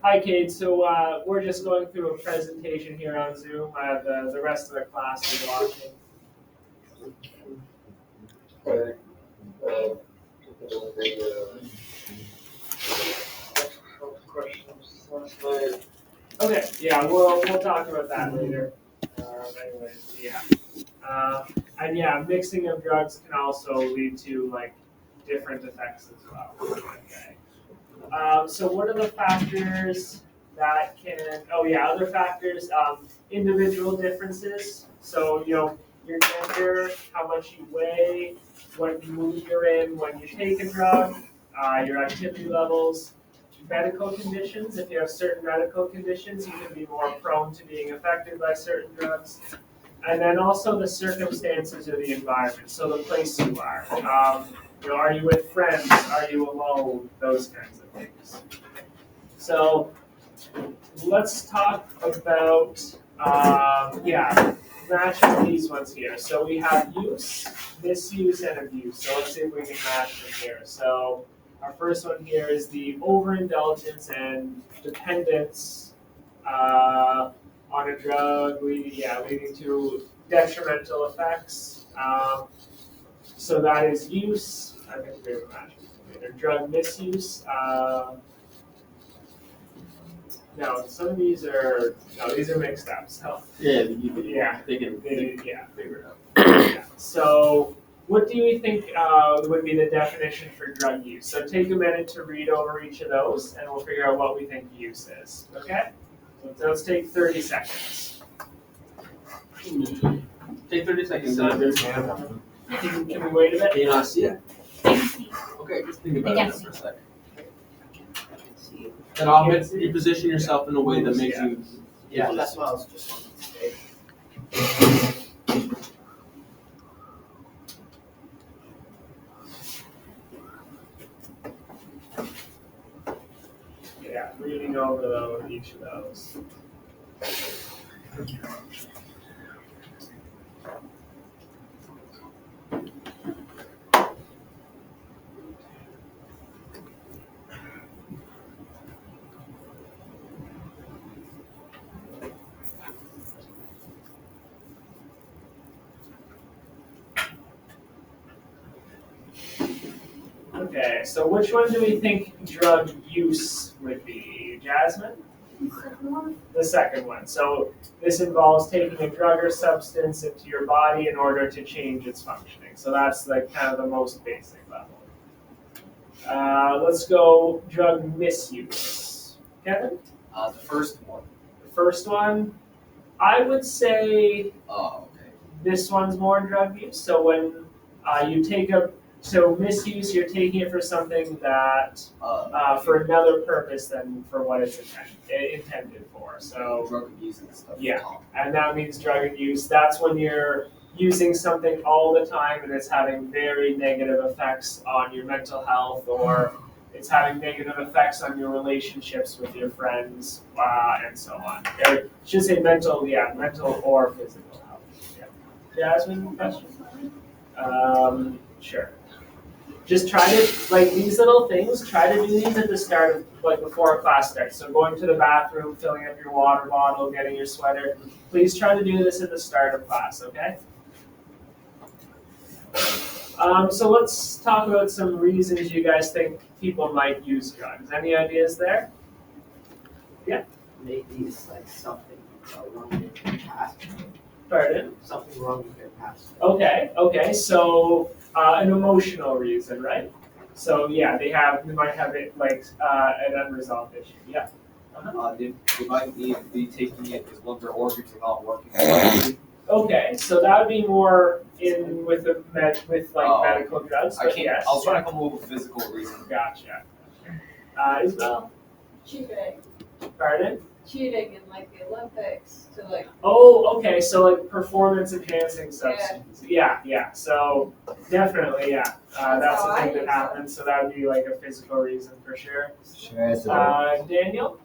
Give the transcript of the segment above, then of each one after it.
Hi, Kate. So we're just going through a presentation here on Zoom. The rest of the class is watching. Okay. Questions last night. Okay, yeah, we'll talk about that later. Anyways, yeah. And yeah, mixing of drugs can also lead to like different effects as well. Okay. So what are the factors that can? Oh yeah, other factors. Individual differences. So your gender, how much you weigh, what mood you're in when you take a drug, your activity levels, medical conditions. If you have certain medical conditions, you can be more prone to being affected by certain drugs. And then also the circumstances of the environment, so the place you are. Are you with friends? Are you alone? Those kinds of things. So let's talk about, matching these ones here. So we have use, misuse, and abuse. So let's see if we can match them here. So our first one here is the overindulgence and dependence on a drug, leading to detrimental effects. So that is use. I think we have a match later. Drug misuse. No, some of these are mixed up. So Yeah, they can figure it out. Yeah. So what do you think would be the definition for drug use? So take a minute to read over each of those, and we'll figure out what we think use is. Okay? So let's take 30 seconds. Take 30 seconds. Can we wait a bit? Can you not see it? Okay, just think about it for a second. And you position yourself in a way that makes you. Yeah, that's what I was just wanting to say. Yeah, reading over each of those. Okay, so which one do we think drug use would be? Jasmine? The second one. So this involves taking a drug or substance into your body in order to change its functioning. So that's like kind of the most basic level. Let's go drug misuse. Kevin? The first one. The first one, I would say Oh, okay. this one's more drug use. So when you take so misuse, you're taking it for something that, for another purpose than for what it's intended for. So drug abuse and stuff. Yeah, and that means drug abuse. That's when you're using something all the time and it's having very negative effects on your mental health, or it's having negative effects on your relationships with your friends, and so on. I should say mental or physical health. Yeah. Jasmine, question? Sure. Just try to, like these little things, try to do these at the start of, like before a class starts. So going to the bathroom, filling up your water bottle, getting your sweater. Please try to do this at the start of class, okay? So let's talk about some reasons you guys think people might use drugs. Any ideas there? Yeah? Maybe it's like something wrong with their past. Pardon? Something wrong with their past. Okay, so an emotional reason, right? So yeah, they might have it like an unresolved issue. Yeah. They might need to be taking it because one of their organs are not working. Okay, so that would be more with medical drugs. I But can't. yes. I was trying to come up with a physical reason. Gotcha. Isabel. Cheating. Pardon? Cheating in like the Olympics to like. Oh, okay. So like performance enhancing substances. Yeah. So definitely, yeah. That's a thing that happens. So that would be like a physical reason for sure. Daniel.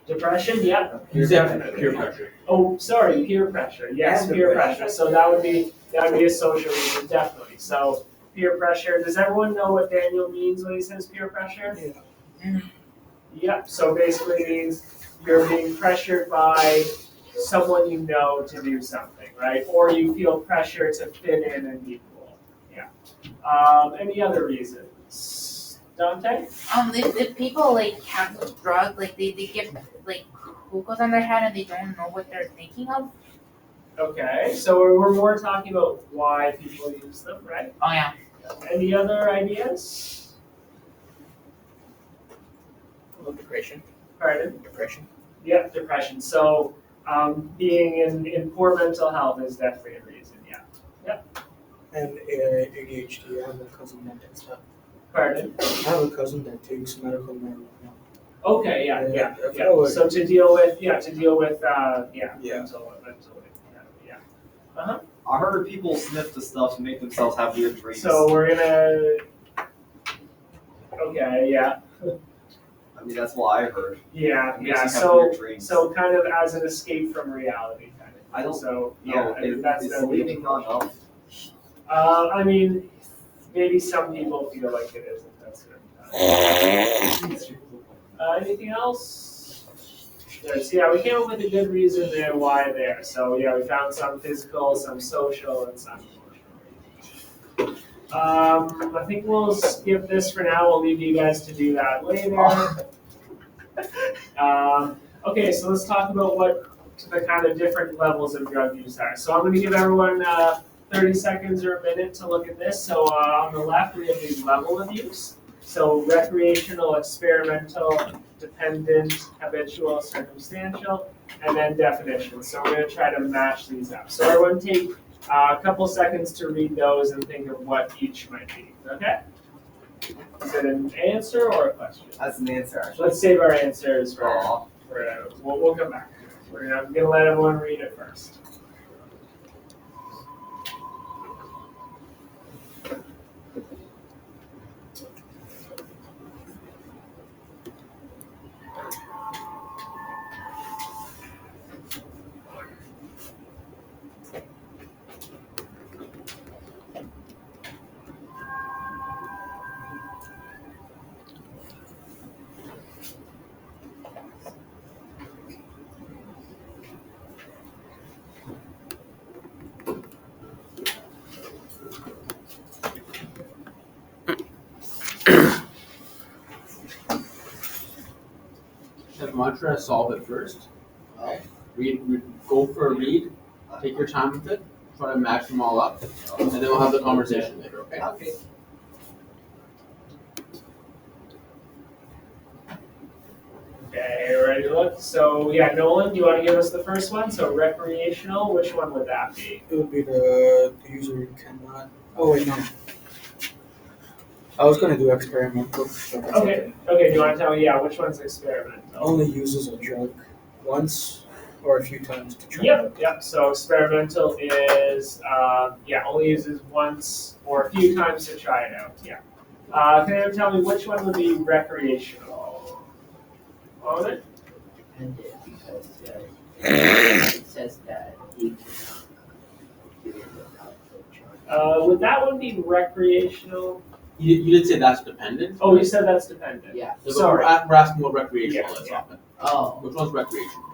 Depression, yeah. Peer pressure. Oh, sorry, peer pressure. Yes, peer pressure. So that would be a social reason, definitely. So peer pressure. Does everyone know what Daniel means when he says peer pressure? Yeah. Yep, so basically means you're being pressured by someone you know to do something, right? Or you feel pressure to fit in and be cool. Yeah. Any other reasons? Dante? If people like have a drug, like they get like glucose on their head and they don't know what they're thinking of. Okay, so we're more talking about why people use them, right? Oh yeah. Any other ideas? Depression. Pardon? Depression. Yeah, depression. So being in poor mental health is definitely a reason, yeah. And ADHD, I have a cousin that takes that. Pardon? I have a cousin that takes medical marijuana. Okay, yeah. I feel like- So to deal with Yeah. mental, yeah. Uh-huh. I heard people sniff the stuff to make themselves have weird dreams. So we're gonna, okay, yeah. I mean, that's what I heard. Yeah, It makes you have so weird dreams. kind of as an escape from reality kind of thing. I don't So, No, I mean, that's is the sleeping not enough? I mean, maybe some people feel like it is at certain times. Anything else? Good. So yeah, we came up with a good reason there why there. So yeah, we found some physical, some social, and some emotional. I think we'll skip this for now. We'll leave you guys to do that later. Okay, so let's talk about what the kind of different levels of drug use are. So I'm going to give everyone 30 seconds or a minute to look at this. So on the left, we have the level of use. So recreational, experimental, dependent, habitual, circumstantial, and then definition. So we're going to try to match these up. So everyone take a couple seconds to read those and think of what each might be. Okay? Is it an answer or a question? That's an answer, So actually. let's save our answers for Aw. we'll come back. I'm gonna let everyone read it first. If I'm trying to solve it first, go for a read, take your time with it, try to match them all up, and then we'll have the conversation later, okay? Okay. Okay, ready to look? So yeah, Nolan, do you want to give us the first one? So recreational, which one would that be? It would be the user cannot. Oh wait, no. I was gonna do experimental. but that's Okay, do you want to tell me, which one's experimental? Only uses a drug once or a few times to try. Yep, so experimental is, only uses once or a few times to try it out, yeah. Can anyone tell me which one would be recreational? What was it? Dependent because it says that you cannot do it without the drug. Would that one be recreational? You did say that's dependent? Oh, you said that's dependent. Yeah. So Sorry. we're asking what recreational is Yeah. often. Oh. Which one's recreational?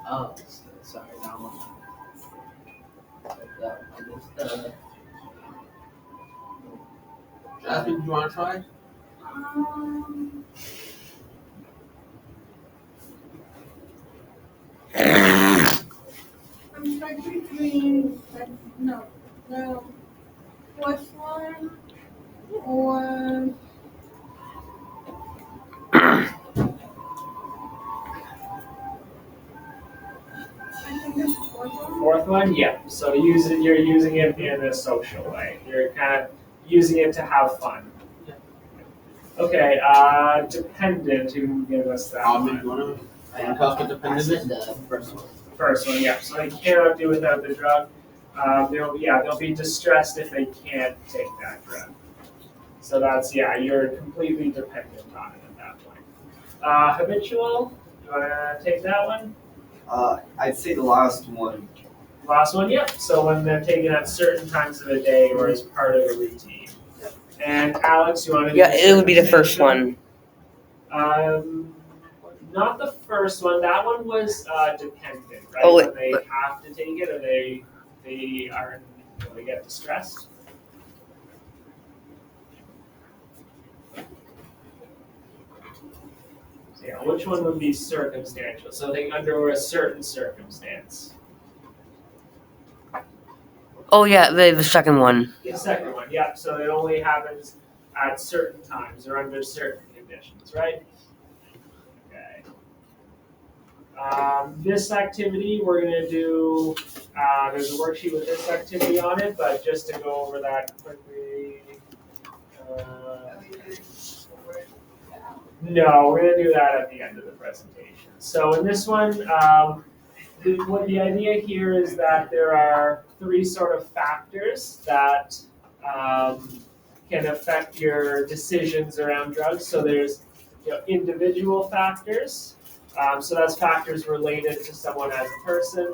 Oh. Sorry, that one. That one is the. Jasmine, do you want to try? I'm stuck between the first one or I think it's fourth one. Fourth one, yeah. So you're using it in a social way. You're kind of using it to have fun. Okay, dependent, who can give us that Alvin, one? do you want to tell us what I dependent said is? the first one. First one, yeah. So they cannot do without the drug. They'll be distressed if they can't take that drug. So that's, you're completely dependent on it at that point. Habitual, you want to take that one? I'd say the last one. Last one, yep. So when they're taken at certain times of the day or as part of a routine. And Alex, you want to? Yeah, it would be the first one. Not the first one. That one was dependent, right? Oh, When they have to take it, or they are they get distressed. So, yeah, which one would be circumstantial? So they under a certain circumstance. Oh yeah, the second one. The second one, yeah. So it only happens at certain times or under certain conditions, right? Okay. This activity we're gonna do. There's a worksheet with this activity on it, but just to go over that quickly. No, we're gonna do that at the end of the presentation. So in this one, the idea here is that there are three sort of factors that can affect your decisions around drugs. So there's individual factors. So that's factors related to someone as a person.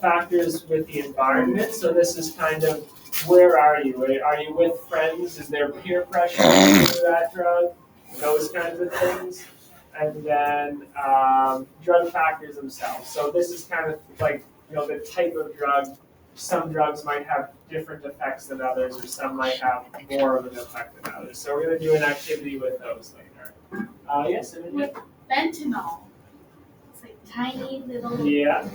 Factors with the environment. So this is kind of where are you? Are you with friends? Is there peer pressure to do that drug? Those kinds of things. And then drug factors themselves. So this is kind of like the type of drug. Some drugs might have different effects than others, or some might have more of an effect than others. So we're going to do an activity with those later. Yes, Imogen? With fentanyl. It's like tiny little. Yeah,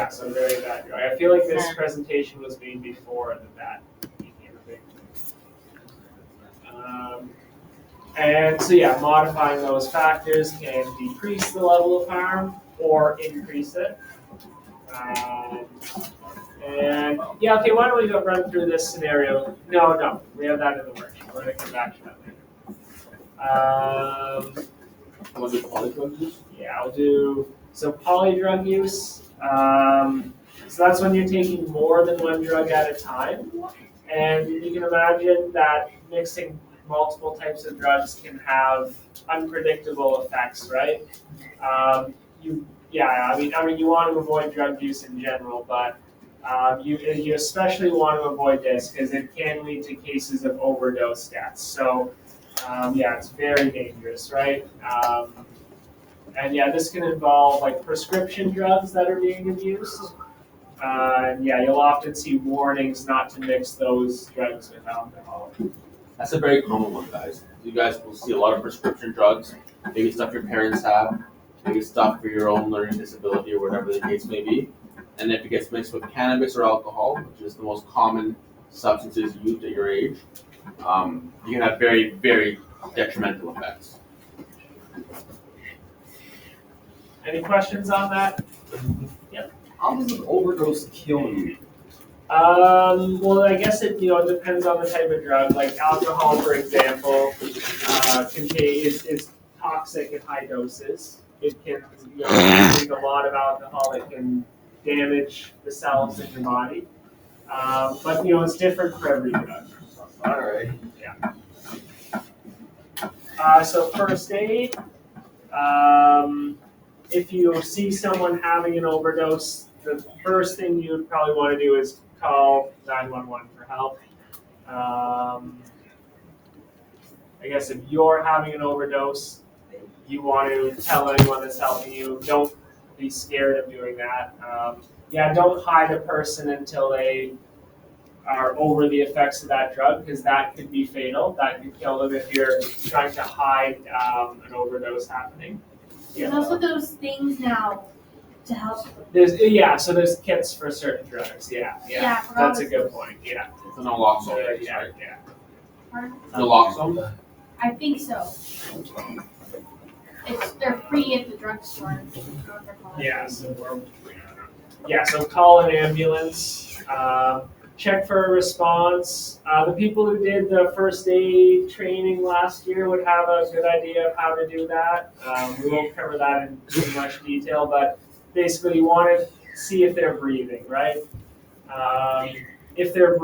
so very bad drug. I feel like this presentation was made before that became a big thing. And so modifying those factors can decrease the level of harm or increase it. And okay, why don't we go run through this scenario? No, we have that in the worksheet. We're gonna come back to that later. Want to do polydrug use? Yeah, I'll do polydrug use. So that's when you're taking more than one drug at a time, and you can imagine that mixing multiple types of drugs can have unpredictable effects, right? You want to avoid drug use in general, but you especially want to avoid this because it can lead to cases of overdose deaths. So it's very dangerous, right? And this can involve like prescription drugs that are being abused. You'll often see warnings not to mix those drugs with alcohol. That's a very common one, guys. You guys will see a lot of prescription drugs, maybe stuff your parents have, maybe stuff for your own learning disability or whatever the case may be. And if it gets mixed with cannabis or alcohol, which is the most common substances used at your age, you can have very, very detrimental effects. Any questions on that? How does an overdose kill you? Well, I guess it depends on the type of drug. Like alcohol, for example, is toxic at high doses. It can drink a lot of alcohol. It can damage the cells in your body. But it's different for every drug. All right. So first aid. If you see someone having an overdose, the first thing you would probably want to do is call 911 for help. I guess if you're having an overdose, you want to tell anyone that's helping you. Don't be scared of doing that. Don't hide a person until they are over the effects of that drug, because that could be fatal. That could kill them if you're trying to hide an overdose happening. There's also those things now to help. There's kits for certain drugs. Yeah. That's a good point. Yeah. It's an naloxone, Yeah. Pardon? Naloxone? I think so. They're free at the drugstore. So call an ambulance. Check for a response. The people who did the first aid training last year would have a good idea of how to do that. We won't cover that in too much detail, but basically you want to see if they're breathing, right? If they're